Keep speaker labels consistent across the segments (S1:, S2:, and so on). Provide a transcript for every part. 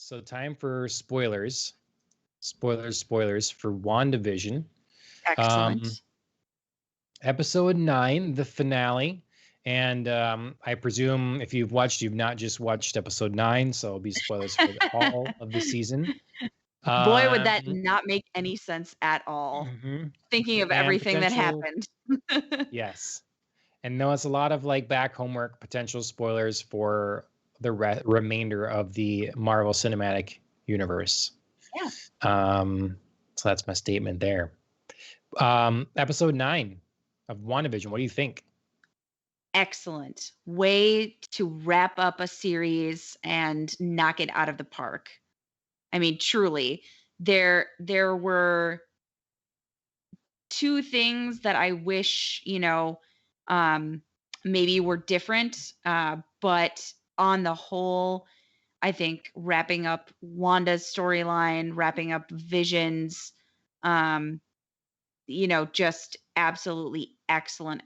S1: So time for spoilers. Spoilers for WandaVision.
S2: Excellent.
S1: Episode 9, the finale. And I presume if you've not just watched episode 9, so it'll be spoilers for all of the season.
S2: Boy, would that not make any sense at all.
S1: Mhm.
S2: Thinking of
S1: And
S2: everything that happened.
S1: Yes. And no, it's a lot of like back homework, potential spoilers for the remainder of the Marvel Cinematic Universe.
S2: Yeah.
S1: So that's my statement there. Episode 9 of WandaVision. What do you think?
S2: Excellent. Way to wrap up a series and knock it out of the park. I mean, truly, there were two things that I wish, maybe were different. But on the whole, I think wrapping up Wanda's storyline, wrapping up Vision's, just absolutely excellent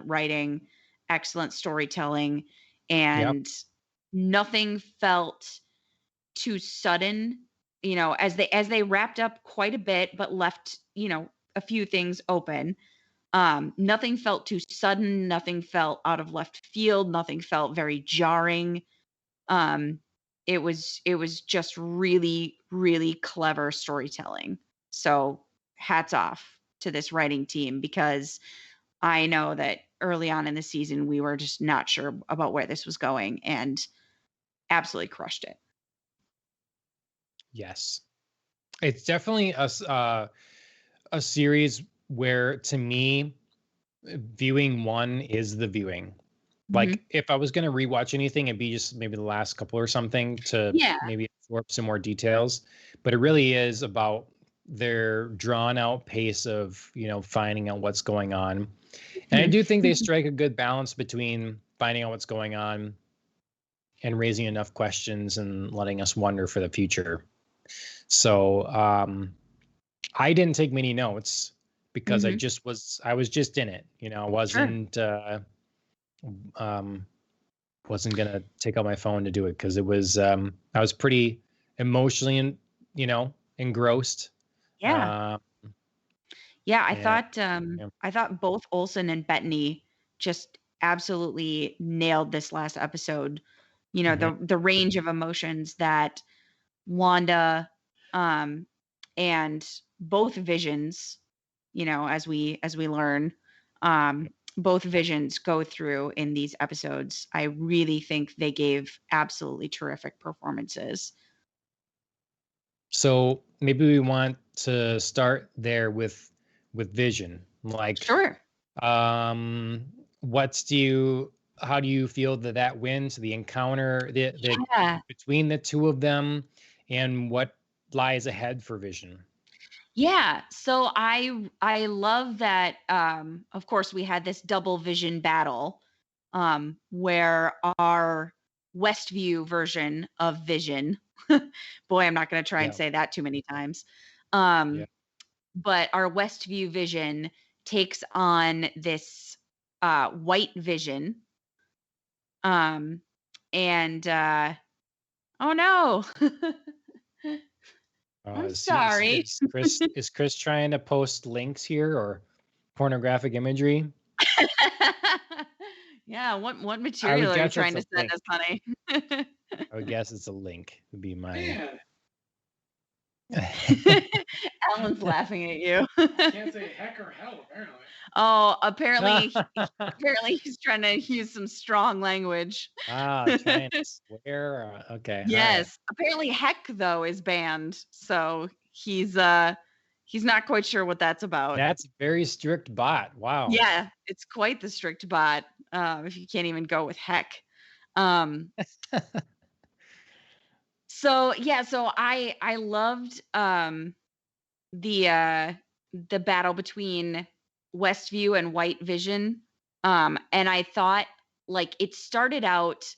S2: writing, excellent storytelling, and nothing felt too sudden, as they wrapped up quite a bit, but left, a few things open. Nothing felt too sudden. Nothing felt out of left field. Nothing felt very jarring. It was just really, really clever storytelling. So hats off to this writing team, because I know that early on in the season, we were just not sure about where this was going, and absolutely crushed it.
S1: Yes. It's definitely a series where, to me, viewing one is the viewing. Like, if I was going to rewatch anything, it'd be just maybe the last couple or something to maybe absorb some more details. But it really is about their drawn out pace of, finding out what's going on. And I do think they strike a good balance between finding out what's going on and raising enough questions and letting us wonder for the future. So I didn't take many notes because I was just in it. I wasn't wasn't gonna take out my phone to do it, because it was I was pretty emotionally engrossed.
S2: I thought both Olsen and Bettany just absolutely nailed this last episode. The range of emotions that Wanda and both Visions, as we learn, both Visions go through in these episodes. I really think they gave absolutely terrific performances.
S1: So maybe we want to start there with Vision. Like,
S2: sure.
S1: How do you feel that wins the encounter between the two of them, and what lies ahead for Vision?
S2: Yeah. So I love that. Of course, we had this double Vision battle, where our Westview version of Vision, boy, I'm not going to try and say that too many times. But our Westview Vision takes on this White Vision. And oh no. I'm sorry.
S1: Is Chris trying to post links here or pornographic imagery?
S2: Yeah, what material are you trying to send us, honey?
S1: I would guess it's a link, would be my...
S2: Alan's laughing at you.
S3: Can't say heck or hell, apparently.
S2: Oh, apparently he's trying to use some strong language.
S1: Trying to swear. Okay.
S2: Yes. Right. Apparently heck, though, is banned. So he's not quite sure what that's about.
S1: That's a very strict bot. Wow.
S2: Yeah, it's quite the strict bot. If you can't even go with heck. So I loved the battle between Westview and White Vision. And I thought, like, it started out,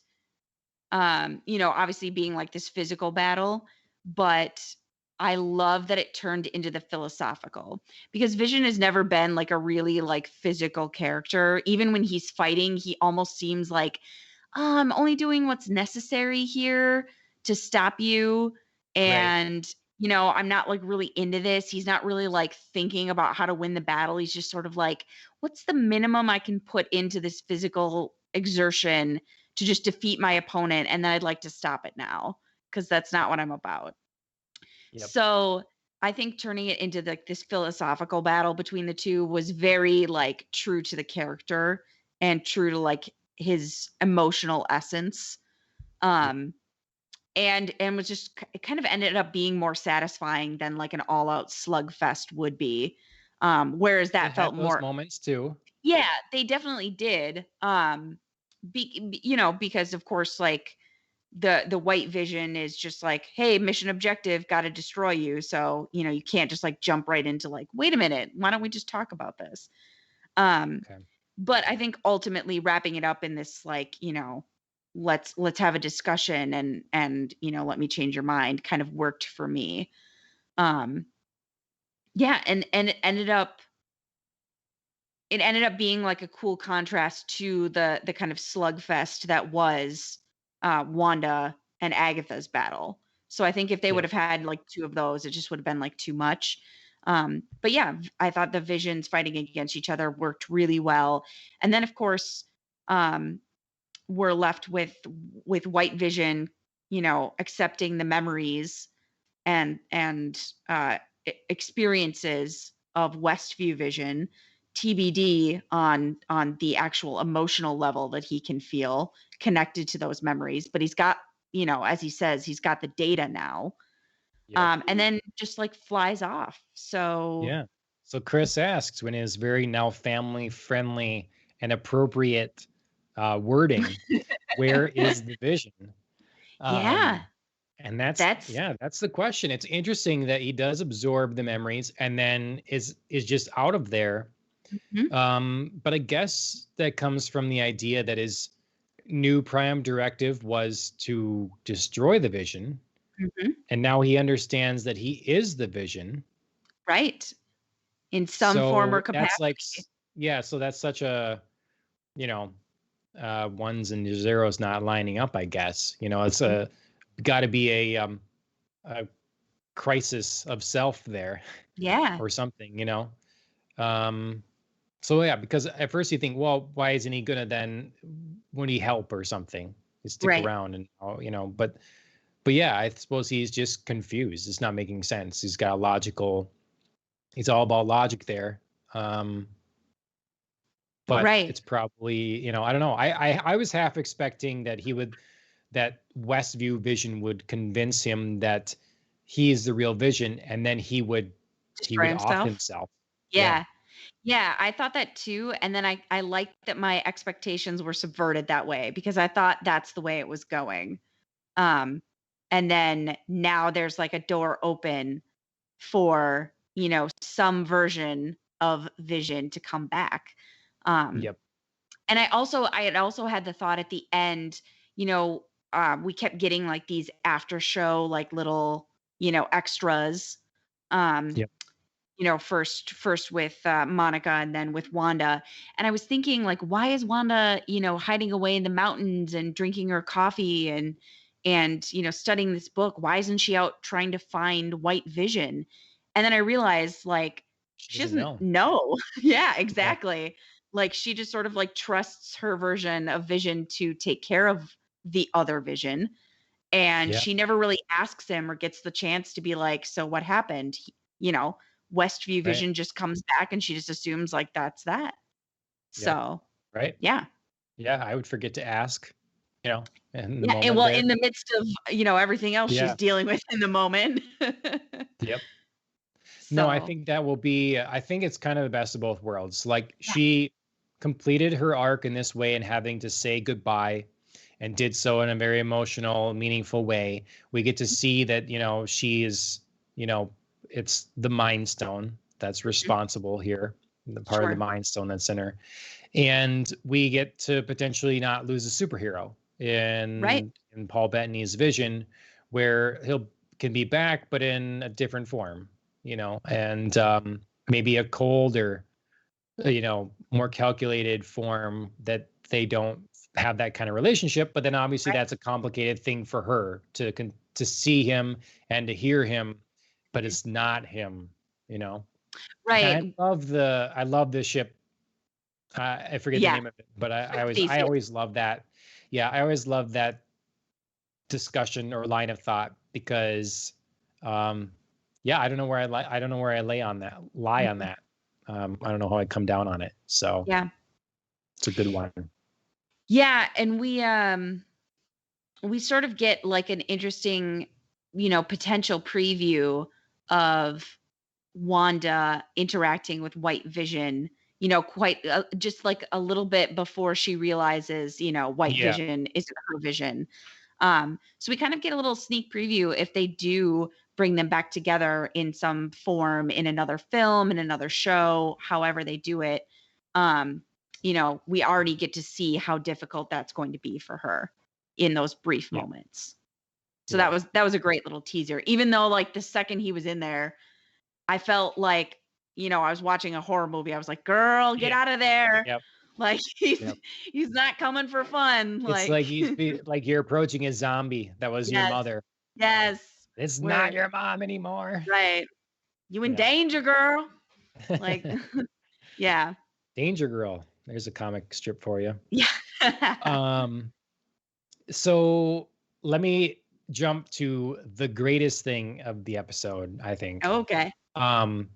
S2: obviously being like this physical battle, but I love that it turned into the philosophical, because Vision has never been like a really like physical character. Even when he's fighting, he almost seems like, I'm only doing what's necessary here to stop you.
S1: Right.
S2: And, I'm not like really into this. He's not really like thinking about how to win the battle. He's just sort of like, what's the minimum I can put into this physical exertion to just defeat my opponent? And then I'd like to stop it now because that's not what I'm about.
S1: Yep.
S2: So I think turning it into this philosophical battle between the two was very like true to the character and true to like his emotional essence. Um, and was just it kind of ended up being more satisfying than like an all-out slugfest would be. Whereas
S1: It
S2: that
S1: had
S2: felt
S1: those
S2: more,
S1: moments too.
S2: yeah, they definitely did. Because of course, like the white vision is just like, hey, mission objective, got to destroy you. So you can't just like jump right into like, wait a minute, why don't we just talk about this?
S1: Okay.
S2: But I think ultimately wrapping it up in this like, let's have a discussion and let me change your mind kind of worked for me. Um yeah, and it ended up being like a cool contrast to the kind of slugfest that was Wanda and Agatha's battle. So I think if they would
S1: Yep.
S2: have had like two of those, it just would have been like too much. But yeah, I thought the visions fighting against each other worked really well. And then of course, um, we're left with White Vision, accepting the memories and experiences of Westview Vision, TBD on the actual emotional level that he can feel connected to those memories. But he's got, as he says, he's got the data now.
S1: Yep.
S2: And then just like flies off. So
S1: Yeah. So Chris asks, when his very now family friendly and appropriate wording, where is the vision?
S2: yeah,
S1: And that's
S2: that's
S1: yeah, that's the question. It's interesting that he does absorb the memories and then is just out of there.
S2: mhm,
S1: But I guess that comes from the idea that his new prime directive was to destroy the vision,
S2: mhm,
S1: and now he understands that he is the vision.
S2: right, in some form or
S1: So that's like
S2: capacity.
S1: yeah, so that's such a, you know, ones and zeros not lining up, I guess. It's
S2: Mhm.
S1: got to be a crisis of self there
S2: Yeah,
S1: or something. Um so yeah, because at first you think, well, why isn't he gonna then, would he help or something, stick
S2: right.
S1: around and but yeah, I suppose he's just confused. It's not making sense. He's all about logic there. um but
S2: Right.
S1: it's probably, I don't know. I was half expecting that Westview Vision would convince him that he is the real Vision, and then he
S2: Destroy
S1: would off
S2: himself.
S1: himself. Yeah.
S2: Yeah. Yeah, I thought that too, and then I liked that my expectations were subverted that way because I thought that's the way it was going. Um, and then now there's like a door open for, some version of Vision to come back. Um,
S1: Yep.
S2: and I had also had the thought at the end, we kept getting like these after show, like little, extras. Um,
S1: Yep.
S2: first with Monica and then with Wanda. And I was thinking, like, why is Wanda, hiding away in the mountains and drinking her coffee and studying this book? Why isn't she out trying to find White Vision? And then I realized, like,
S1: She
S2: she
S1: doesn't
S2: doesn't
S1: know.
S2: know. Yeah,
S1: Yeah.
S2: exactly. Like she just sort of like trusts her version of Vision to take care of the other Vision. And
S1: Yeah.
S2: she never really asks him or gets the chance to be like, so what happened? You know, Westview
S1: Right.
S2: Vision just comes back and she just assumes like that's that.
S1: Yep.
S2: So
S1: Right.
S2: yeah.
S1: Yeah. I would forget to ask, in the
S2: Yeah. And
S1: moment
S2: well,
S1: there.
S2: in the midst of, everything else she's
S1: Yeah.
S2: dealing with in the moment.
S1: Yep. No, I
S2: So
S1: think that will be, I think it's kind of the best of both worlds. Like,
S2: yeah.
S1: she completed her arc in this way and having to say goodbye, and did so in a very emotional, meaningful way. We get to see that, she is, you know, it's the Mind Stone that's
S2: Mhm.
S1: responsible here, the part of the
S2: Sure.
S1: Mind Stone that's in her. And we get to potentially not lose a superhero
S2: Right.
S1: in Paul Bettany's vision, where he'll can be back, but in a different form, and maybe a colder, more calculated form that they don't have that kind of relationship. But then obviously
S2: Right.
S1: that's a complicated thing for her to to see him and to hear him, but it's not him, you know. And
S2: Right.
S1: I love the ship. I forget the
S2: Yeah.
S1: name of it, but I
S2: Theseus.
S1: always love that. Yeah, I always love that discussion or line of thought because, yeah, I don't know where I don't know where I lie on that. I don't know how I come down on it. So
S2: Yeah.
S1: it's a good one.
S2: Yeah, and we sort of get like an interesting, potential preview of Wanda interacting with White Vision, quite just like a little bit before she realizes, White
S1: Yeah,
S2: Vision isn't her vision. So we kind of get a little sneak preview if they do bring them back together in some form in another film, in another show, however they do it. We already get to see how difficult that's going to be for her in those brief
S1: yeah,
S2: moments. So
S1: yeah,
S2: that was a great little teaser. Even though like the second he was in there, I felt like, I was watching a horror movie. I was like, "Girl, get
S1: yeah.
S2: out of there."
S1: Yep,
S2: Like
S1: yep.
S2: he's not coming for fun.
S1: It's
S2: Like
S1: like like you're approaching a zombie that was your
S2: yes.
S1: mother.
S2: Yes.
S1: It's not
S2: Where
S1: your mom anymore.
S2: right. You in
S1: Yeah.
S2: danger, girl. Like yeah.
S1: Danger Girl. There's a comic strip for you.
S2: Yeah.
S1: Um, so let me jump to the greatest thing of the episode, I think.
S2: Okay.
S1: Um,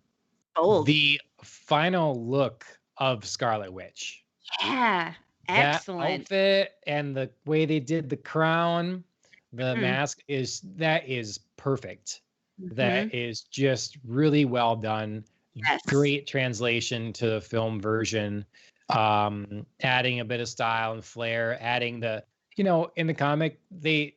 S2: Bold.
S1: the final look of Scarlet Witch.
S2: Yeah.
S1: That
S2: Excellent.
S1: outfit and the way they did the crown, the
S2: Mhm.
S1: mask that is perfect.
S2: Mhm.
S1: That is just really well done.
S2: Yes.
S1: Great translation to the film version. Adding a bit of style and flair, adding in the comic, they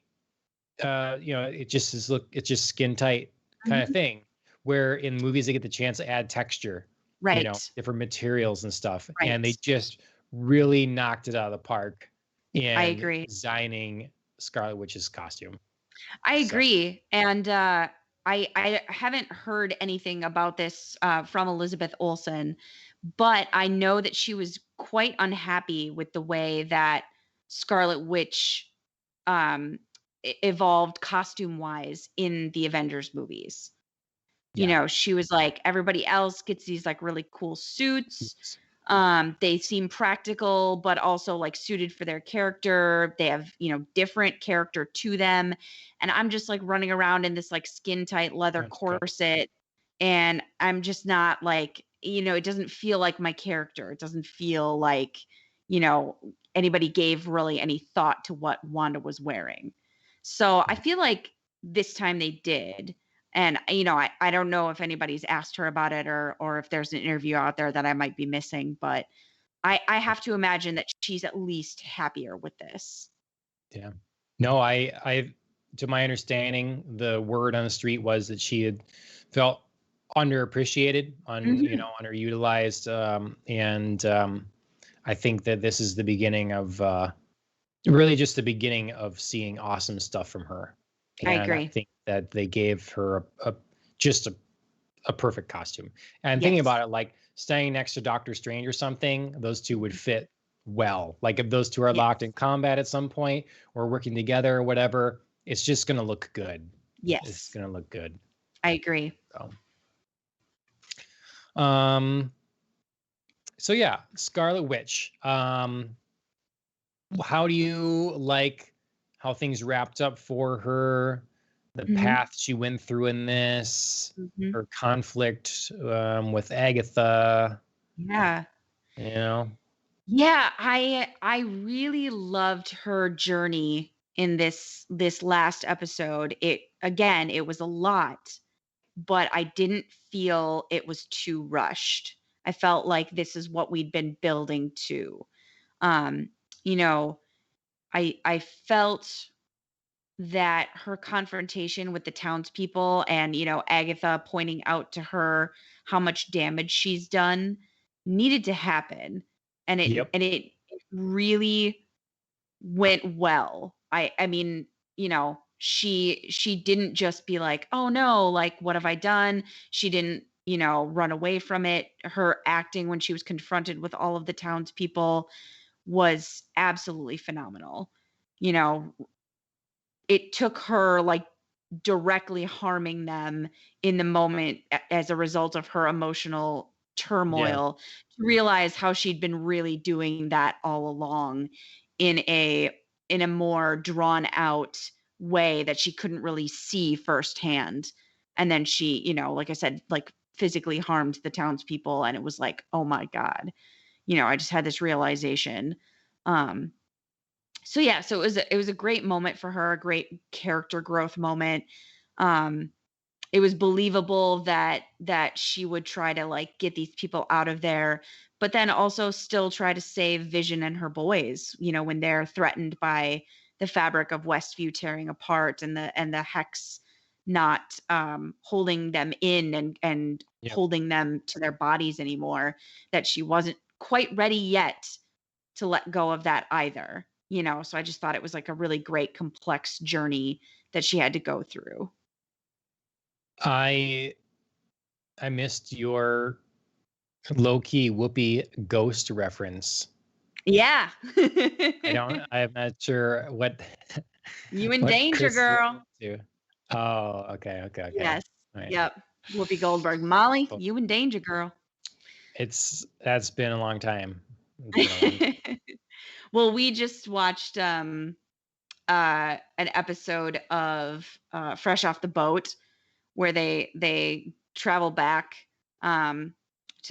S1: it just it's just skin tight kind of
S2: Mhm.
S1: thing. Where in movies they get the chance to add texture,
S2: Right.
S1: different materials and stuff. And they
S2: Right.
S1: just really knocked it out of the park
S2: I
S1: in
S2: agree.
S1: designing Scarlet Witch's costume.
S2: I
S1: So
S2: agree. And I haven't heard anything about this from Elizabeth Olsen, but I know that she was quite unhappy with the way that Scarlet Witch um, evolved costume wise in the Avengers movies.
S1: yeah.
S2: She was like, everybody else gets these like really cool suits.
S1: Yes.
S2: They seem practical, but also like suited for their character. They have, different character to them. And I'm just like running around in this like skin tight leather
S1: That's good.
S2: corset. And I'm just not like, it doesn't feel like my character. It doesn't feel like, anybody gave really any thought to what Wanda was wearing. So I feel like this time they did. And I don't know if anybody's asked her about it or if there's an interview out there that I might be missing, but I have to imagine that she's at least happier with this.
S1: Yeah. No, I to my understanding, the word on the street was that she had felt underappreciated,
S2: Mhm.
S1: underutilized, and I think that this is the beginning of really just the beginning of seeing awesome stuff from her.
S2: I
S1: And I
S2: agree.
S1: think that they gave her just a perfect costume. And thinking
S2: Yes.
S1: about it, like standing next to Doctor Strange or something, those two would fit well. Like if those two are
S2: Yes.
S1: locked in combat at some point or working together or whatever, it's just going to look good. It's
S2: Yes.
S1: going to look good.
S2: I agree.
S1: So, so yeah, Scarlet Witch. How do you like how things wrapped up for her? The
S2: Mhm.
S1: path she went through in this,
S2: Mhm.
S1: her conflict with Agatha,
S2: Yeah.
S1: you know?
S2: Yeah, I really loved her journey in this last episode. It was a lot, but I didn't feel it was too rushed. I felt like this is what we'd been building to. Um, you know, I felt that her confrontation with the townspeople and, Agatha pointing out to her how much damage she's done needed to happen. And
S1: Yep.
S2: it really went well. I mean, she didn't just be like, "Oh no, like what have I done?" She didn't, run away from it. Her acting when she was confronted with all of the townspeople was absolutely phenomenal. You know, it took her like directly harming them in the moment as a result of her emotional turmoil, to realize how she'd been really doing that all along in a more drawn out way that she couldn't really see firsthand. And then she, like I said, like physically harmed the townspeople, and it was like, oh my God, I just had this realization. So yeah, so it was a great moment for her, a great character growth moment. Um, it was believable that she would try to like get these people out of there, but then also still try to save Vision and her boys, when they're threatened by the fabric of Westview tearing apart, and the hex not holding them in and holding them to their bodies anymore, that she wasn't quite ready yet to let go of that either. So I just thought it was like a really great complex journey that she had to go through.
S1: I missed your low-key Whoopi ghost reference.
S2: Yeah.
S1: I'm not sure what
S2: You in danger, girl.
S1: Oh, okay.
S2: Yes.
S1: Right.
S2: Yep. Whoopi Goldberg. Molly, you in danger, girl.
S1: That's been a long time.
S2: Well, we just watched an episode of Fresh Off the Boat, where they travel back to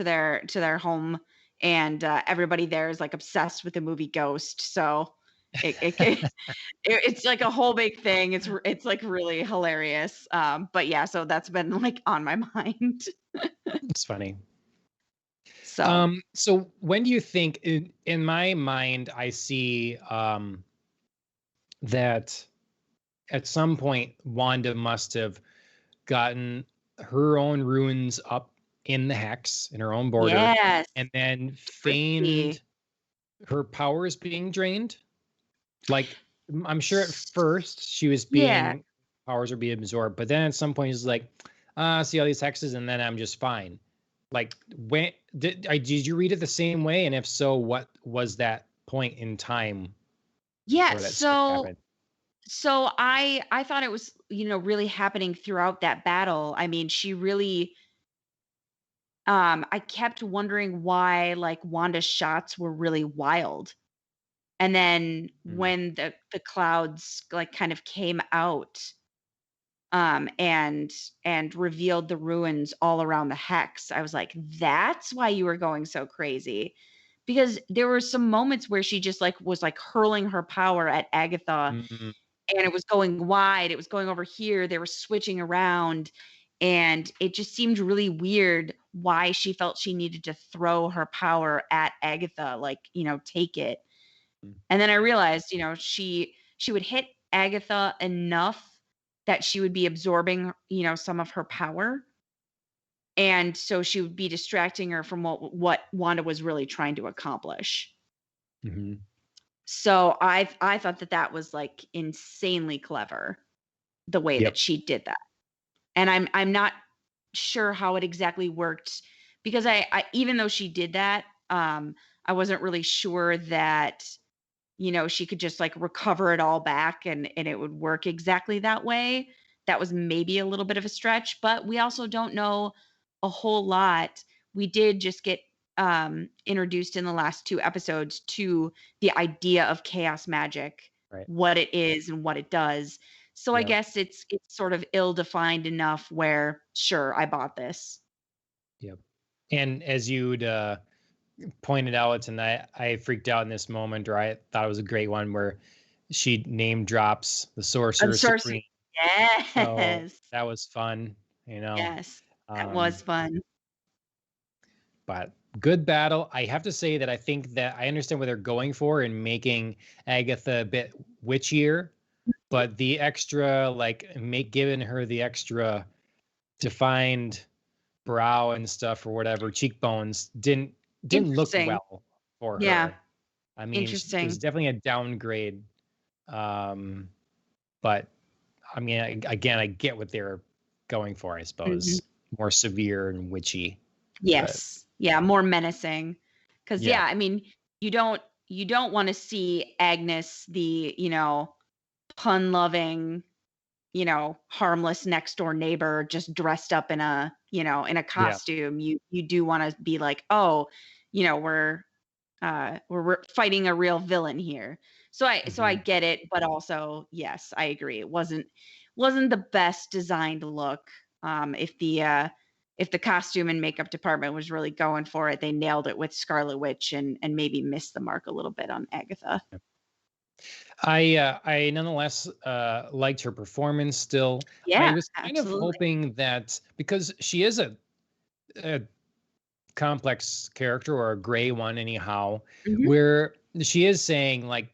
S2: their home, and everybody there is like obsessed with the movie Ghost. So it's like a whole big thing. It's like really hilarious. But yeah, so that's been like on my mind.
S1: It's funny.
S2: So
S1: when do you think, in my mind, I see that at some point Wanda must have gotten her own runes up in the hex in her own border,
S2: yes,
S1: and then feigned her powers being drained. Like, I'm sure at first she was powers were being absorbed, but then at some point he's like, see all these hexes, and then I'm just fine. Like, when did you read it the same way? And if so, what was that point in time?
S2: Yeah, so I thought it was, really happening throughout that battle. I mean, she really I kept wondering why like Wanda's shots were really wild. And then when the clouds like kind of came out and revealed the ruins all around the hex, I was like, that's why you were going so crazy. Because there were some moments where she just like was like hurling her power at Agatha, and it was going wide, it was going over here, they were switching around, and it just seemed really weird why she felt she needed to throw her power at Agatha, like, take it. And then I realized, she would hit Agatha enough that she would be absorbing, some of her power. And so she would be distracting her from what Wanda was really trying to accomplish.
S1: Mm-hmm.
S2: So I thought that was like insanely clever, the way that she did that. And I'm not sure how it exactly worked, because I even though she did that, I wasn't really sure that, she could just like recover it all back and it would work exactly that way. That was maybe a little bit of a stretch, but we also don't know a whole lot. We did just get introduced in the last 2 episodes to the idea of chaos magic, what it is and what it does. So I guess it's sort of ill-defined enough where, sure, I bought this.
S1: Yep. And as you'd pointed out, and I freaked out in this moment, or I thought it was a great one, where she name drops the Sorcerer Supreme.
S2: Yes.
S1: So that was fun,
S2: Yes, that was fun.
S1: But good battle. I have to say that I think that I understand what they're going for in making Agatha a bit witchier, but the extra, like, giving her the extra defined brow and stuff or whatever, cheekbones, didn't look well for her.
S2: Yeah.
S1: I mean, it was definitely a downgrade. But I mean, again, I get what they're going for, I suppose. More severe and witchy.
S2: Yes. Yeah, more menacing. Because I mean, you don't want to see Agnes, the, pun loving, harmless next door neighbor just dressed up in a costume. You do want to be like, oh, we're fighting a real villain here. So I get it, but also, yes, I agree. It wasn't the best designed look. If the costume and makeup department was really going for it, they nailed it with Scarlet Witch and maybe missed the mark a little bit on Agatha.
S1: I nonetheless liked her performance still.
S2: Yeah,
S1: I was kind
S2: absolutely.
S1: of hoping that because she is a complex character, or a gray one anyhow, where she is saying like,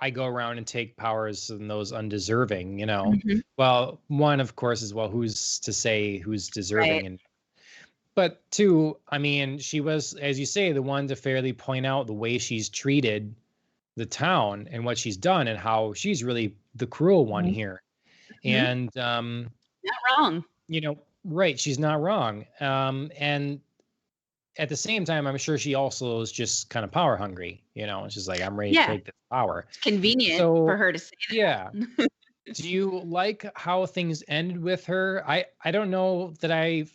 S1: I go around and take powers from those undeserving, Well, one, of course, is, well, who's to say who's deserving?
S2: Right.
S1: And but two, I mean, she was, as you say, the one to fairly point out the way she's treated the town and what she's done and how she's really the cruel one here. And
S2: not wrong.
S1: Right, she's not wrong. And at the same time, I'm sure she also is just kind of power hungry, she's like, I'm ready to take this power.
S2: It's convenient for her to say that.
S1: Yeah. Do you like how things ended with her? I don't know that I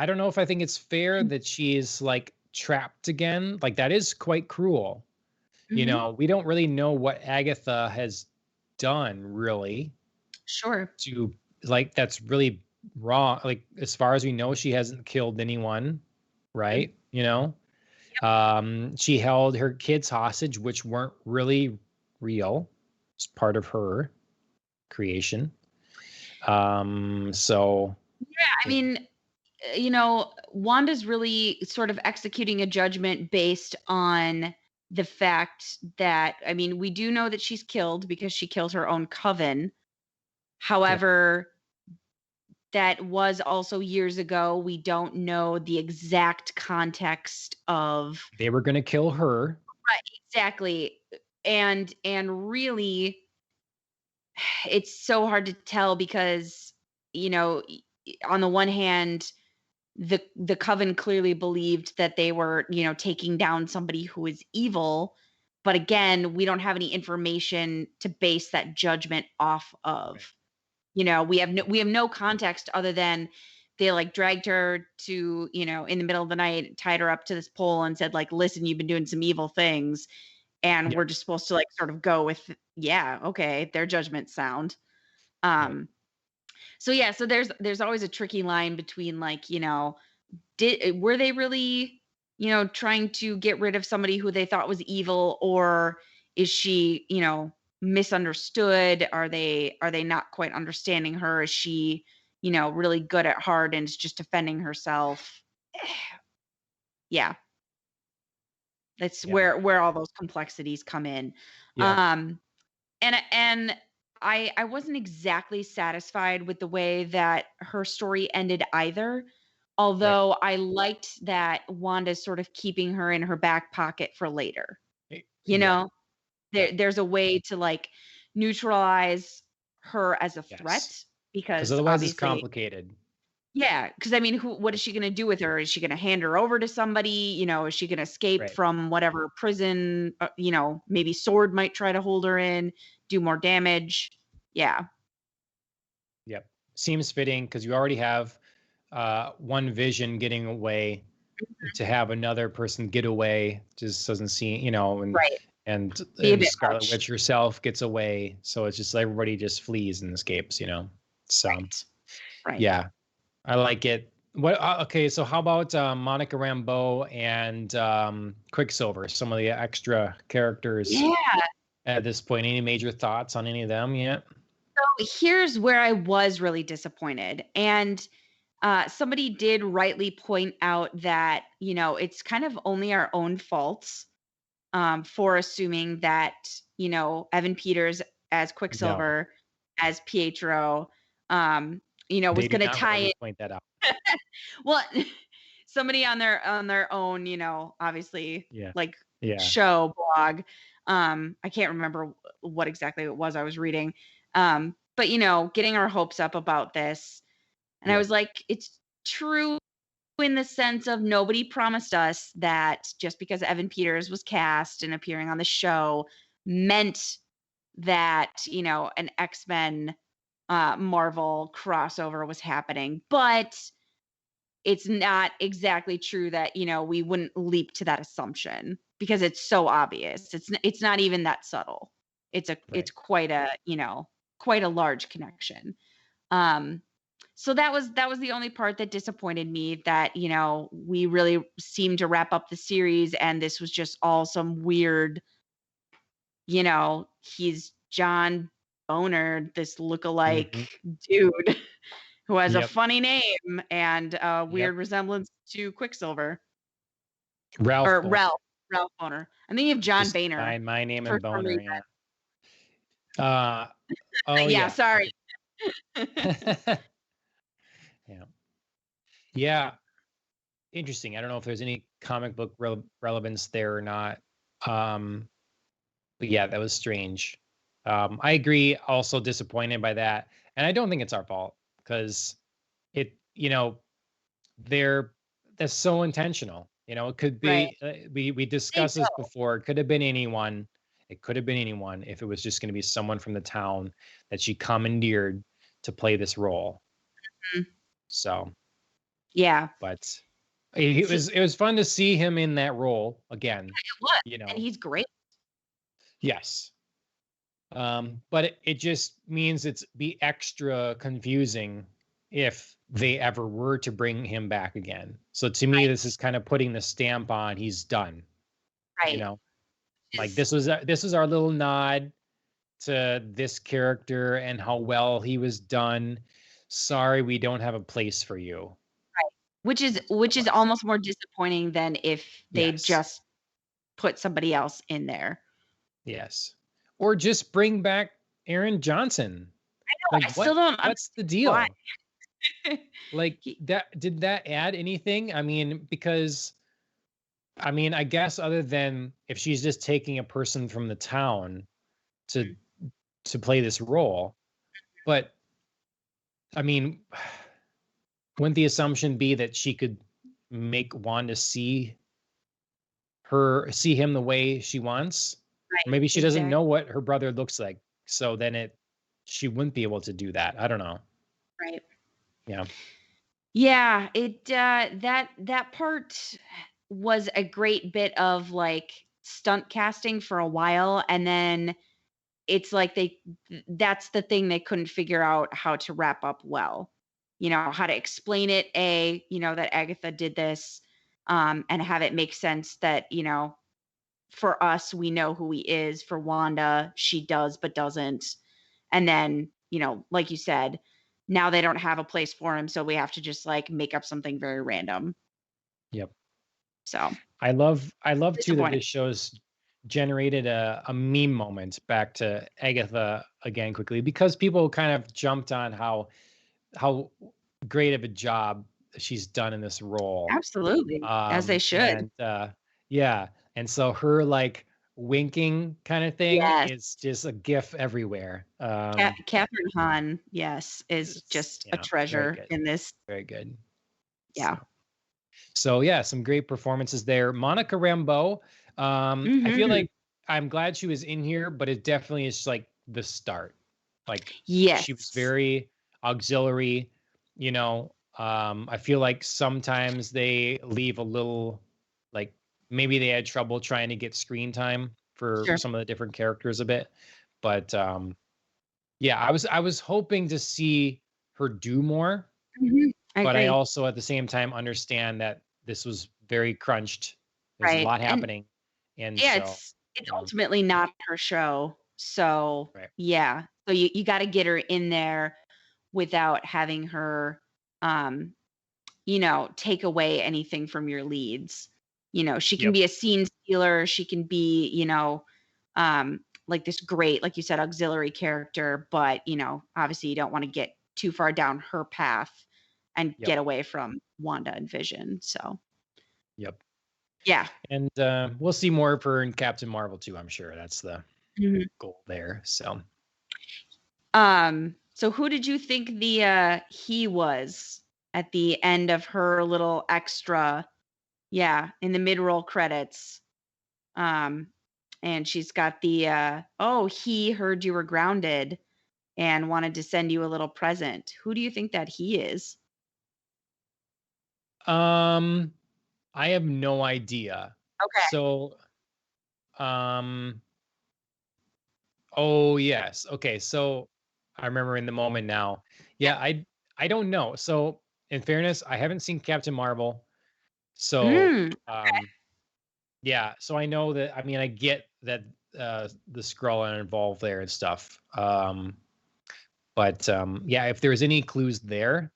S1: don't know if I think it's fair that she's like trapped again. Like, that is quite cruel. We don't really know what Agatha has done, really.
S2: Sure.
S1: To like, that's really wrong. Like, as far as we know, she hasn't killed anyone, right? She held her kids hostage, which weren't really real. It's part of her creation. So
S2: yeah, I mean, Wanda's really sort of executing a judgment based on the fact that, I mean, we do know that she's killed because she killed her own coven. However, that was also years ago. We don't know the exact context of.
S1: They were going to kill her.
S2: Right, exactly. And really, it's so hard to tell because, on the one hand, the coven clearly believed that they were, taking down somebody who is evil. But again, we don't have any information to base that judgment off of. We have no context other than they like dragged her to, in the middle of the night, tied her up to this pole and said like, listen, you've been doing some evil things. And we're just supposed to like sort of go with, yeah, okay, their judgment's sound. So yeah, so there's always a tricky line between like, were they really, trying to get rid of somebody who they thought was evil, or is she, misunderstood? Are they not quite understanding her? Is she, really good at heart and is just defending herself? Yeah. That's where all those complexities come in. And I wasn't exactly satisfied with the way that her story ended either. Although I liked that Wanda's sort of keeping her in her back pocket for later. There's a way to like neutralize her as a threat because
S1: otherwise it's complicated.
S2: Yeah, because I mean, what is she going to do with her? Is she going to hand her over to somebody? Is she going to escape from whatever prison? Maybe Sword might try to hold her in, do more damage. Yeah.
S1: Yep. Seems fitting because you already have one Vision getting away. To have another person get away just doesn't seem, and Scarlet Witch herself gets away. So it's just everybody just flees and escapes, So, yeah. I like it. What? Okay, so how about Monica Rambeau and Quicksilver? Some of the extra characters.
S2: Yeah.
S1: At this point, any major thoughts on any of them yet?
S2: So here's where I was really disappointed, and somebody did rightly point out that it's kind of only our own faults for assuming that Evan Peters as Quicksilver, as Pietro. Was going to tie it.
S1: Point that out.
S2: Well, somebody on their own, obviously, show blog. I can't remember what exactly it was I was reading. But getting our hopes up about this, and I was like, it's true in the sense of nobody promised us that just because Evan Peters was cast and appearing on the show meant that an X-Men Marvel crossover was happening, but it's not exactly true that, we wouldn't leap to that assumption because it's so obvious. It's not even that subtle. It's
S1: Right.
S2: quite a, quite a large connection. Um, so that was the only part that disappointed me, that, we really seemed to wrap up the series and this was just all some weird, he's John Boner, this lookalike
S1: Mm-hmm.
S2: dude who has a
S1: Yep.
S2: funny name and a
S1: Yep.
S2: weird resemblance to Quicksilver
S1: Ralph
S2: or
S1: Boner.
S2: Ralph Boner. I'm thinking of John
S1: Just
S2: Boehner
S1: my name
S2: for
S1: and
S2: some
S1: Boner.
S2: reason.
S1: Yeah. Oh
S2: Yeah,
S1: yeah.
S2: sorry.
S1: Okay. Yeah. Yeah. Interesting. I don't know if there's any comic book relevance there or not. Um, but yeah, that was strange. I agree. Also disappointed by that, and I don't think it's our fault because it, they're that's so intentional. It could
S2: Right.
S1: be. We
S2: They
S1: discussed this
S2: know.
S1: before. It could have been anyone. It could have been anyone if it was just going to be someone from the town that she commandeered to play this role.
S2: Mhm.
S1: So,
S2: Yeah.
S1: but it
S2: See,
S1: was fun to see him in that role again.
S2: it was,
S1: You
S2: and
S1: know,
S2: he's great.
S1: yes. But it just means it's be extra confusing if they ever were to bring him back again. So to me,
S2: Right.
S1: this is kind of putting the stamp on he's done. You
S2: Right.
S1: know, like
S2: Is
S1: this was our little nod to this character and how well he was done. Sorry, we don't have a place for you.
S2: right. Which is
S1: But
S2: almost more disappointing than if they
S1: yes,
S2: just put somebody else in there.
S1: yes, or just bring back Aaron Johnson.
S2: No, I
S1: Like
S2: still don't
S1: what's the
S2: understand why.
S1: deal? Like
S2: He
S1: that did that add anything? I mean, because I guess other than if she's just taking a person from the town to play this role, but I mean, wouldn't the assumption be that she could make Wanda see him the way she wants? Or
S2: right,
S1: maybe she doesn't
S2: exactly.
S1: know what her brother looks like, so then she wouldn't be able to do that. I don't know.
S2: Right.
S1: Yeah.
S2: Yeah, that part was a great bit of, like, stunt casting for a while, and then it's like that's the thing they couldn't figure out how to wrap up well. How to explain it, that Agatha did this, and have it make sense that, for us, we know who he is. For Wanda, she does but doesn't. And then, like you said, now they don't have a place for him, so we have to just like make up something very random.
S1: Yep.
S2: So
S1: I love too that
S2: disappointing.
S1: this show's generated a meme moment back to Agatha again quickly because people kind of jumped on how great of a job she's done in this role.
S2: Absolutely. As they should.
S1: And yeah, and so her like winking kind of thing
S2: Yes.
S1: is just a gif everywhere.
S2: Catherine Hahn, yes, is just a
S1: Yeah, very
S2: treasure
S1: good.
S2: in this.
S1: Very good.
S2: Yeah.
S1: So yeah, some great performances there. Monica Rambeau, I feel
S2: Hmm.
S1: like I'm glad she was in here, but it definitely is like the start. Like she was
S2: Yes.
S1: very auxiliary, you know. I feel like sometimes they leave a little like maybe they had trouble trying to get screen time for
S2: Sure.
S1: some of the different characters a bit. But yeah, I was hoping to see her do more,
S2: I
S1: but I
S2: agree.
S1: also at the same time understand that this was very crunched. There's a
S2: Right.
S1: lot
S2: And
S1: happening. And
S2: yeah,
S1: so,
S2: it's
S1: you know,
S2: ultimately not her show. So,
S1: right.
S2: yeah. So you got to get her in there without having her um, take away anything from your leads. She can
S1: Yep.
S2: be a scene stealer, she can be, like this great, like you said, auxiliary character, but obviously you don't want to get too far down her path and
S1: Yep.
S2: get away from Wanda and Vision. So,
S1: Yep.
S2: yeah.
S1: And we'll see more of her in Captain Marvel too, I'm sure. That's the
S2: Mhm.
S1: goal there. So
S2: So who did you think the he was at the end of her little extra, yeah, in the mid-roll credits? Um, and she's got the oh, he heard you were grounded, and wanted to send you a little present. Who do you think that he is?
S1: Um, I have no idea.
S2: Okay.
S1: So, um, oh yes. Okay, so I remember in the moment now.
S2: Yeah.
S1: Yeah, I don't know. So, in fairness, I haven't seen Captain Marvel. So,
S2: Mm,
S1: yeah, so I know that I mean I get that the Skrull are involved there and stuff. But yeah, if there's any clues there,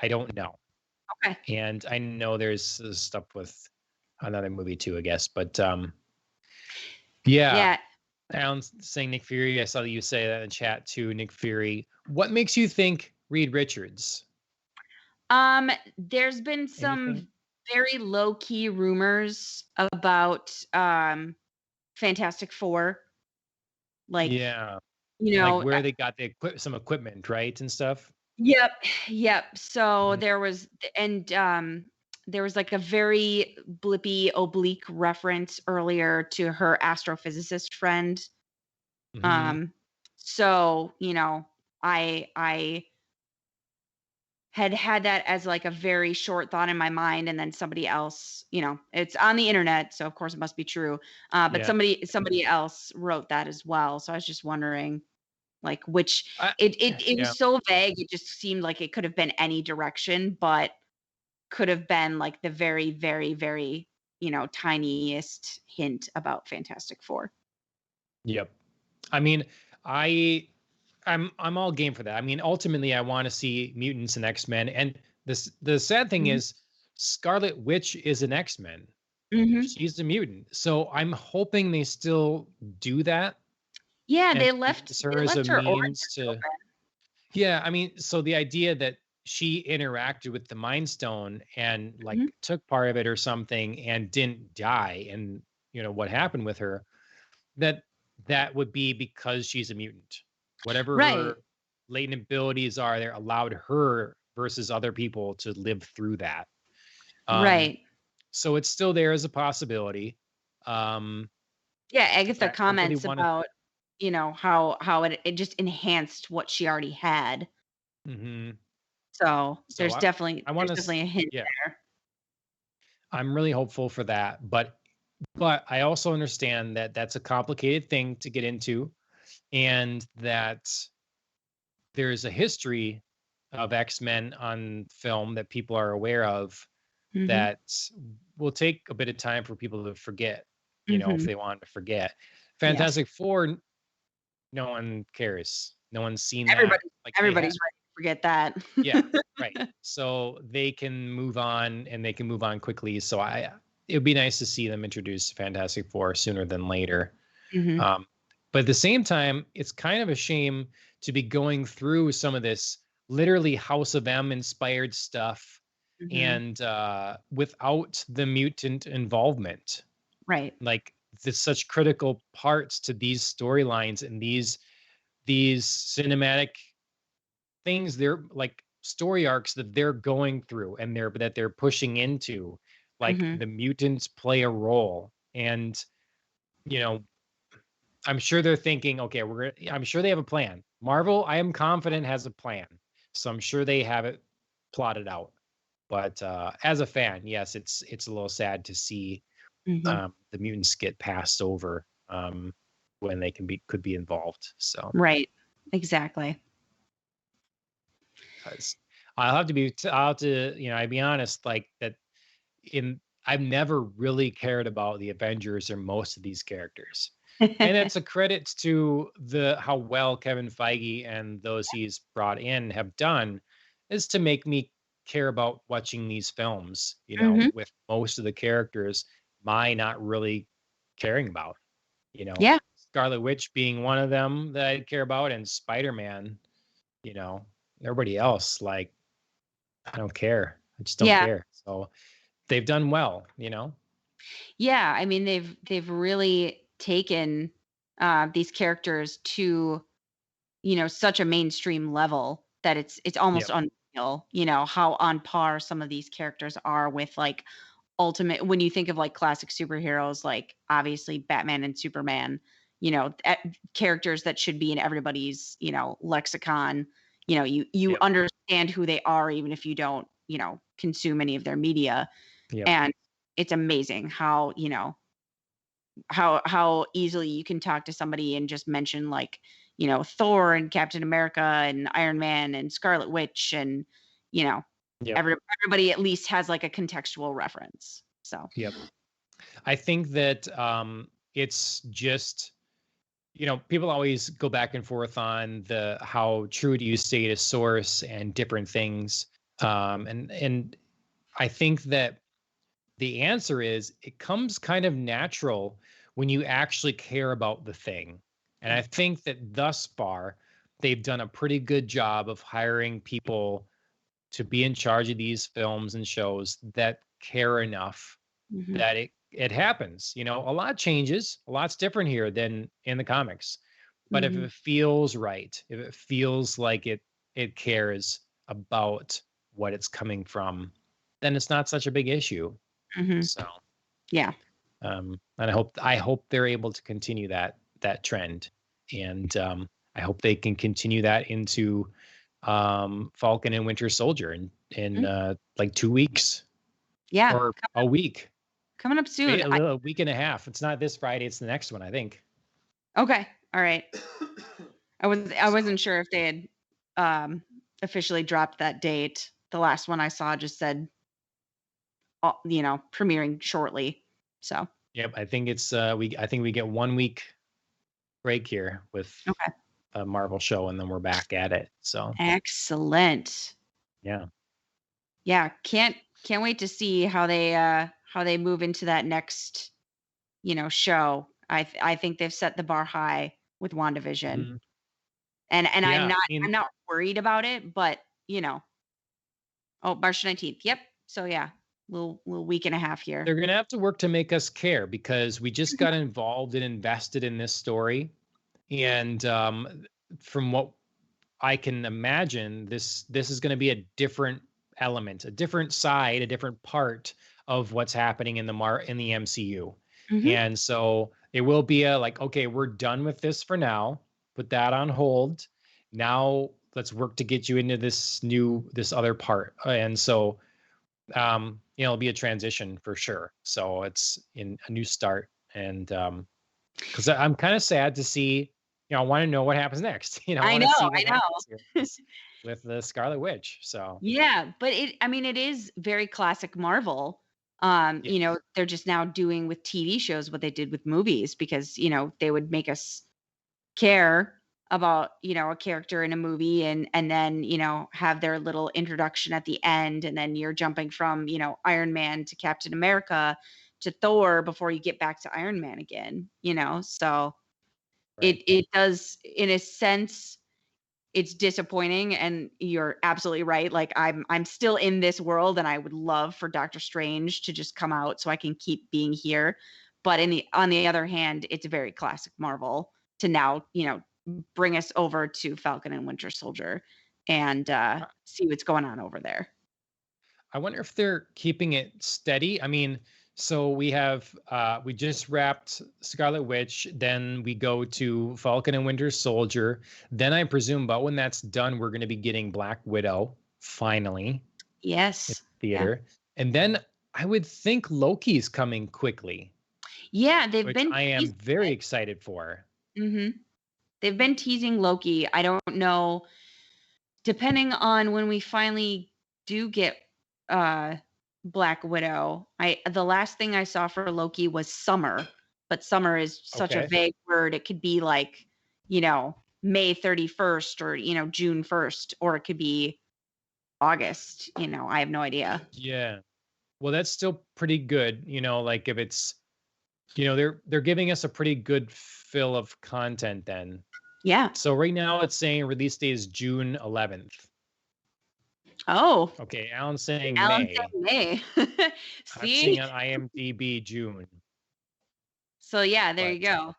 S1: I don't know.
S2: okay.
S1: And I know there's stuff with another movie too, I guess. But yeah,
S2: Yeah.
S1: Alan's saying Nick Fury. I saw that you say that in chat too, Nick Fury. What makes you think Reed Richards?
S2: There's been
S1: Anything?
S2: some very low key rumors about Fantastic Four, like,
S1: Yeah,
S2: you
S1: like
S2: know,
S1: where they got some equipment, right, and stuff.
S2: yep, yep. So
S1: Mhm,
S2: there was, and there was like a very blippy oblique reference earlier to her astrophysicist friend.
S1: mhm.
S2: Um, so I had that as like a very short thought in my mind, and then somebody else, it's on the internet, so of course it must be true. But
S1: Yeah,
S2: somebody else wrote that as well. So I was just wondering, like, which
S1: I,
S2: it
S1: yeah,
S2: was so vague. It just seemed like it could have been any direction, but could have been like the very, very, very, tiniest hint about Fantastic Four.
S1: yep. I mean, I I'm all game for that. I mean, ultimately, I want to see mutants and X-Men. And the sad thing
S2: Mhm.
S1: is, Scarlet Witch is an X-Men.
S2: Mhm.
S1: She's a mutant. So I'm hoping they still do that
S2: Yeah,
S1: and use
S2: they
S1: her as a
S2: left her
S1: means
S2: origins
S1: to.
S2: open.
S1: Yeah, I mean, so the idea that she interacted with the Mind Stone and like
S2: Mhm.
S1: took part of it or something and didn't die, and what happened with her, that that would be because she's a mutant. Whatever
S2: Right.
S1: her latent abilities are, they're allowed her versus other people to live through that. Um,
S2: Right.
S1: so it's still there as a possibility. Um,
S2: Yeah, Agatha
S1: I really
S2: comments
S1: want to.
S2: about, how it just enhanced what she already had.
S1: Hmm.
S2: So,
S1: So I want
S2: there's
S1: to.
S2: definitely a hint
S1: Yeah,
S2: there.
S1: I'm really hopeful for that. But I also understand that that's a complicated thing to get into, and that there's a history of X-Men on film that people are aware of
S2: Mhm.
S1: that will take a bit of time for people to forget, if
S2: Mhm.
S1: they want to forget.
S2: Yes.
S1: Fantastic Four, no one cares. No one's seen that.
S2: Everybody's
S1: Like they have,
S2: everybody's ready to forget that.
S1: yeah, right. So they can move on and they can move on quickly. So it would be nice to see them introduce Fantastic Four sooner than later.
S2: Mhm.
S1: Um, but at the same time, it's kind of a shame to be going through some of this literally House of M inspired stuff
S2: Mhm.
S1: and without the mutant involvement.
S2: Right.
S1: Like there's such critical parts to these storylines and these cinematic things, they're like story arcs that they're going through and they're pushing into. Like
S2: Mhm.
S1: the mutants play a role. And you know I'm sure they're thinking, okay, I'm sure they have a plan. Marvel, I am confident, has a plan. So I'm sure they have it plotted out. But as a fan, yes, it's a little sad to see
S2: Mhm.
S1: the mutants get passed over when they could be involved. So
S2: Right. Exactly.
S1: 'cause I'll have to, I'd be honest, like that in I've never really cared about the Avengers or most of these characters. And it's a credit to the how well Kevin Feige and those he's brought in have done is to make me care about watching these films,
S2: Mhm.
S1: with most of the characters my not really caring about, you know.
S2: Yeah.
S1: Scarlet Witch being one of them that I care about and Spider-Man, you know, everybody else like I don't care. I just don't
S2: Yeah.
S1: care. So they've done well.
S2: Yeah, I mean, they've really taken, these characters to, such a mainstream level that it's almost
S1: Yep.
S2: unreal, how on par some of these characters are with, like, ultimate when you think of, like, classic superheroes, like, obviously Batman and Superman, characters that should be in everybody's, lexicon. You understand who they are, even if you don't, consume any of their media.
S1: Yep.
S2: And it's amazing how, how easily you can talk to somebody and just mention like, Thor and Captain America and Iron Man and Scarlet Witch and,
S1: Yep.
S2: everybody at least has like a contextual reference. So,
S1: Yep. I think that it's just, people always go back and forth on how true do you stay to source and different things. And I think that the answer is it comes kind of natural when you actually care about the thing. And I think that thus far, they've done a pretty good job of hiring people to be in charge of these films and shows that care enough that it happens. A lot changes, a lot's different here than in the comics. But if it feels right, if it feels like it cares about what it's coming from, then it's not such a big issue. So
S2: yeah.
S1: And I hope they're able to continue that trend. And I hope they can continue that into Falcon and Winter Soldier in like 2 weeks.
S2: Yeah.
S1: Or a week.
S2: Coming up soon.
S1: A week and a half. It's not this Friday, it's the next one, I think.
S2: Okay. All right. I wasn't sure if they had officially dropped that date. The last one I saw just said premiering shortly. So
S1: yep, I think it's I think we get 1 week break here with a Marvel show, and then we're back at it. So
S2: excellent. Yeah, can't wait to see how they move into that next show. I think they've set the bar high with WandaVision. And I'm not worried about it, but March 19th. Yep. So yeah, little week and a half here.
S1: They're going to have to work to make us care, because we just got involved and invested in this story. And from what I can imagine, this is going to be a different element, a different side, a different part of what's happening in the MCU. And so it will be okay, we're done with this for now. Put that on hold. Now let's work to get you into this other part. And so it'll be a transition for sure. So it's in a new start. And because I'm kind of sad to see, I want to know what happens next. I know. With the Scarlet Witch. So
S2: yeah, but it is very classic Marvel. They're just now doing with TV shows what they did with movies, because they would make us care about a character in a movie, and then have their little introduction at the end, and then you're jumping from Iron Man to Captain America to Thor before you get back to Iron Man again. So right. It does, in a sense, it's disappointing, and you're absolutely right. Like I'm still in this world, and I would love for Doctor Strange to just come out so I can keep being here. But on the other hand, it's very classic Marvel to now, bring us over to Falcon and Winter Soldier and see what's going on over there.
S1: I wonder if they're keeping it steady. I mean, so we just wrapped Scarlet Witch, then we go to Falcon and Winter Soldier. Then I presume about when that's done, we're going to be getting Black Widow finally.
S2: Yes.
S1: In theater. Yeah. And then I would think Loki's coming quickly.
S2: Yeah,
S1: I am very excited for.
S2: They've been teasing Loki. I don't know, depending on when we finally do get Black Widow. The last thing I saw for Loki was summer, but summer is such a vague word. It could be like, May 31st or, June 1st, or it could be August. I have no idea.
S1: Yeah. Well, that's still pretty good. Like if it's, they're giving us a pretty good fill of content then.
S2: Yeah.
S1: So right now it's saying release date is June 11th.
S2: Oh.
S1: Okay, Alan's saying
S2: May.
S1: See? I'm seeing on IMDb June.
S2: So yeah, there you go.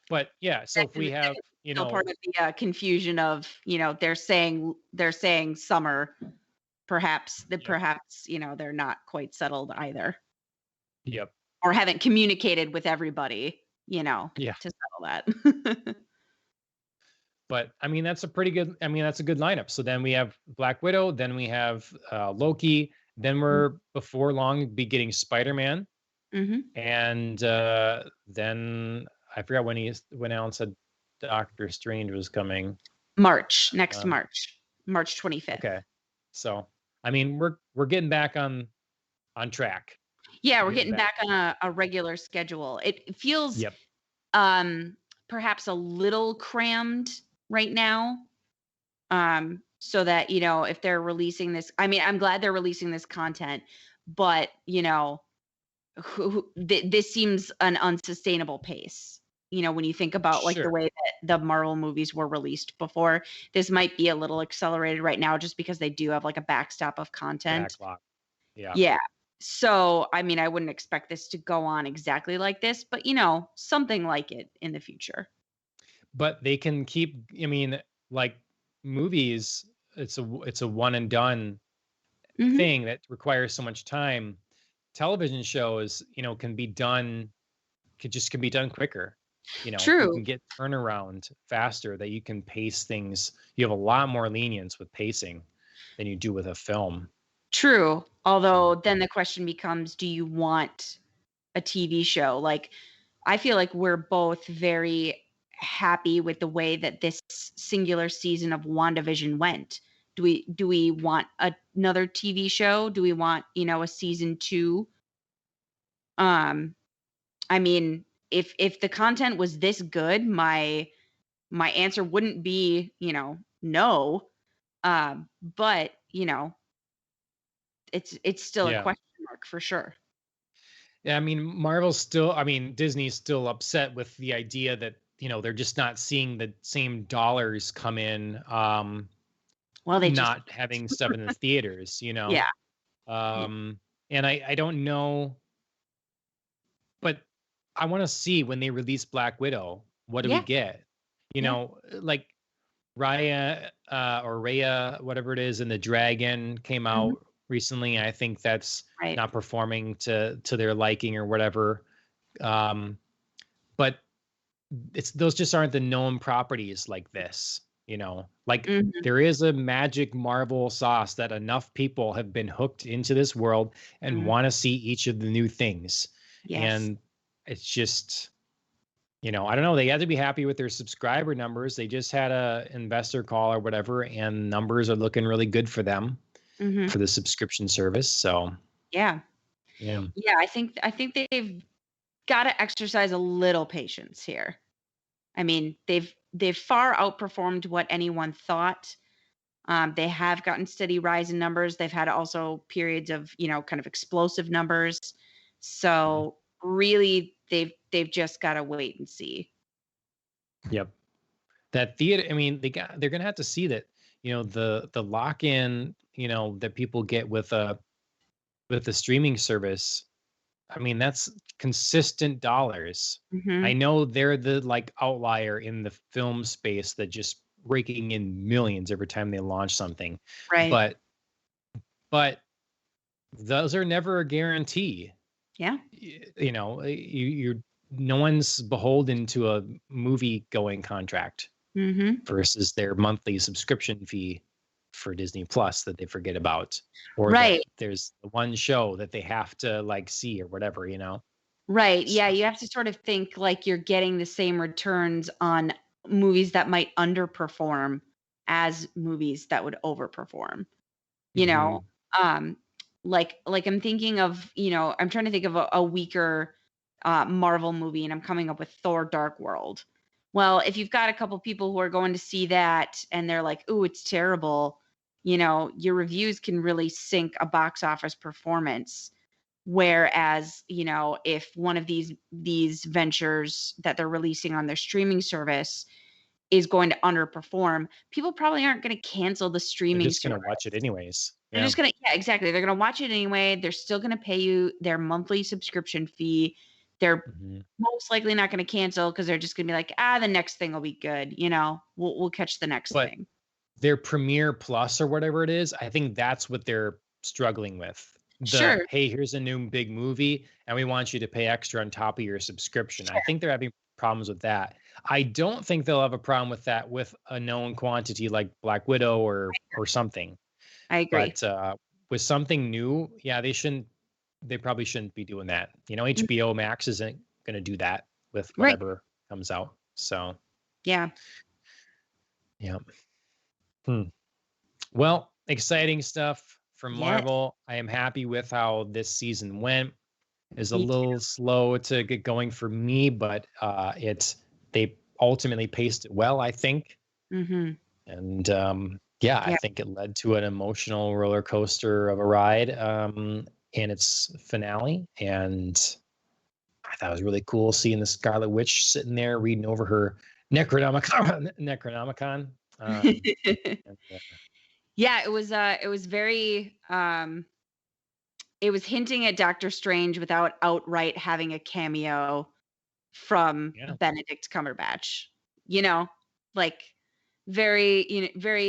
S1: But yeah, so if we have,
S2: part of the confusion of, they're saying summer, perhaps they're not quite settled either.
S1: Yep.
S2: Or haven't communicated with everybody,
S1: Yeah.
S2: to settle that.
S1: But I mean, that's a good lineup. So then we have Black Widow, then we have Loki, then we're before long be getting Spider-Man,
S2: Mm-hmm.
S1: and then I forgot when Alan said Doctor Strange was coming.
S2: Next March 25th.
S1: Okay, so I mean, we're getting back on track.
S2: Yeah, we're getting back on a regular schedule. It feels
S1: Yep.
S2: perhaps a little crammed right now. So that, if they're releasing this, I mean, I'm glad they're releasing this content, but this seems an unsustainable pace. When you think about like the way that the Marvel movies were released before, this might be a little accelerated right now just because they do have like a backstop of content.
S1: Backlog. Yeah.
S2: Yeah. So, I mean, I wouldn't expect this to go on exactly like this, but something like it in the future.
S1: But they can keep, I mean, like movies, it's a one and done thing that requires so much time. Television shows, can be done quicker.
S2: True.
S1: You can get turnaround faster, that you can pace things. You have a lot more lenience with pacing than you do with a film.
S2: True. Although then the question becomes, do you want a TV show? Like, I feel like we're both very happy with the way that this singular season of WandaVision went. Do we want another TV show? Do we want, a season 2? I mean, if the content was this good, my answer wouldn't be, no. But, it's still a question mark for sure.
S1: Yeah, I mean, Disney's still upset with the idea that, they're just not seeing the same dollars come in.
S2: Well, they
S1: not having stuff in the theaters,
S2: Yeah.
S1: And I don't know, but I want to see when they release Black Widow, what do we get? Like Raya or Raya, whatever it is, and the Dragon came out recently. I think that's not performing to their liking or whatever. But those just aren't the known properties like this. There is a magic Marvel sauce that enough people have been hooked into this world and want to see each of the new things.
S2: Yes.
S1: And it's just, I don't know. They had to be happy with their subscriber numbers. They just had a investor call or whatever, and numbers are looking really good for them for the subscription service. So
S2: yeah. I think they've got to exercise a little patience here. I mean, they've far outperformed what anyone thought. They have gotten steady rise in numbers. They've had also periods of, kind of explosive numbers. So really, they've just got to wait and see.
S1: Yep. That theater, I mean, they're going to have to see that, the lock-in, that people get with the streaming service. I mean, that's consistent dollars. I know they're the outlier in the film space that just raking in millions every time they launch something.
S2: Right.
S1: But those are never a guarantee.
S2: Yeah.
S1: You're no one's beholden to a movie going contract versus their monthly subscription fee for Disney Plus that they forget about, or there's the one show that they have to see or whatever,
S2: Right. Yeah. You have to sort of think like you're getting the same returns on movies that might underperform as movies that would overperform, like I'm thinking of, I'm trying to think of a weaker Marvel movie, and I'm coming up with Thor Dark World. Well, if you've got a couple people who are going to see that and they're like, "Ooh, it's terrible," your reviews can really sink a box office performance. Whereas, if one of these ventures that they're releasing on their streaming service is going to underperform, people probably aren't going to cancel the streaming
S1: service. They're just
S2: going
S1: to watch it anyways.
S2: They're just going to, exactly. They're going to watch it anyway. They're still going to pay you their monthly subscription fee. They're most likely not going to cancel because they're just going to be like, the next thing will be good. We'll catch the next thing.
S1: Their Premiere Plus or whatever it is, I think that's what they're struggling with.
S2: Sure.
S1: hey, here's a new big movie and we want you to pay extra on top of your subscription. I think they're having problems with that. I don't think they'll have a problem with that with a known quantity like Black Widow or something.
S2: I agree.
S1: But with something new, yeah, they probably shouldn't be doing that. HBO Max isn't going to do that with
S2: Right.
S1: whatever comes out. So,
S2: Yeah.
S1: yeah. Well, exciting stuff from
S2: Yes.
S1: Marvel. I am happy with how this season went. It's a
S2: Me too.
S1: little slow to get going for me, but they ultimately paced it well, I think.
S2: Mm-hmm.
S1: And I think it led to an emotional roller coaster of a ride in its finale. And I thought it was really cool seeing the Scarlet Witch sitting there reading over her Necronomicon.
S2: Yeah, it was very it was hinting at Doctor Strange without outright having a cameo from Benedict Cumberbatch. Like very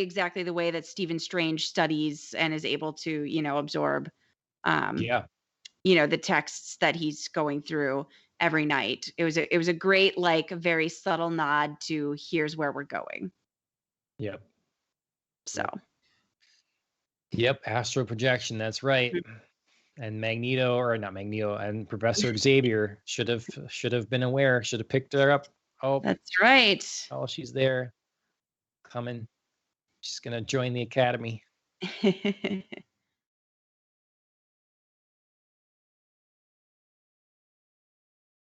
S2: exactly the way that Stephen Strange studies and is able to, absorb the texts that he's going through every night. It was a great, like, very subtle nod to here's where we're going.
S1: Yep.
S2: So.
S1: Yep, astral projection. That's right. And Magneto, or not Magneto, and Professor Xavier should have been aware. Should have picked her up. Oh,
S2: that's right.
S1: Oh, she's there, coming. She's gonna join the academy.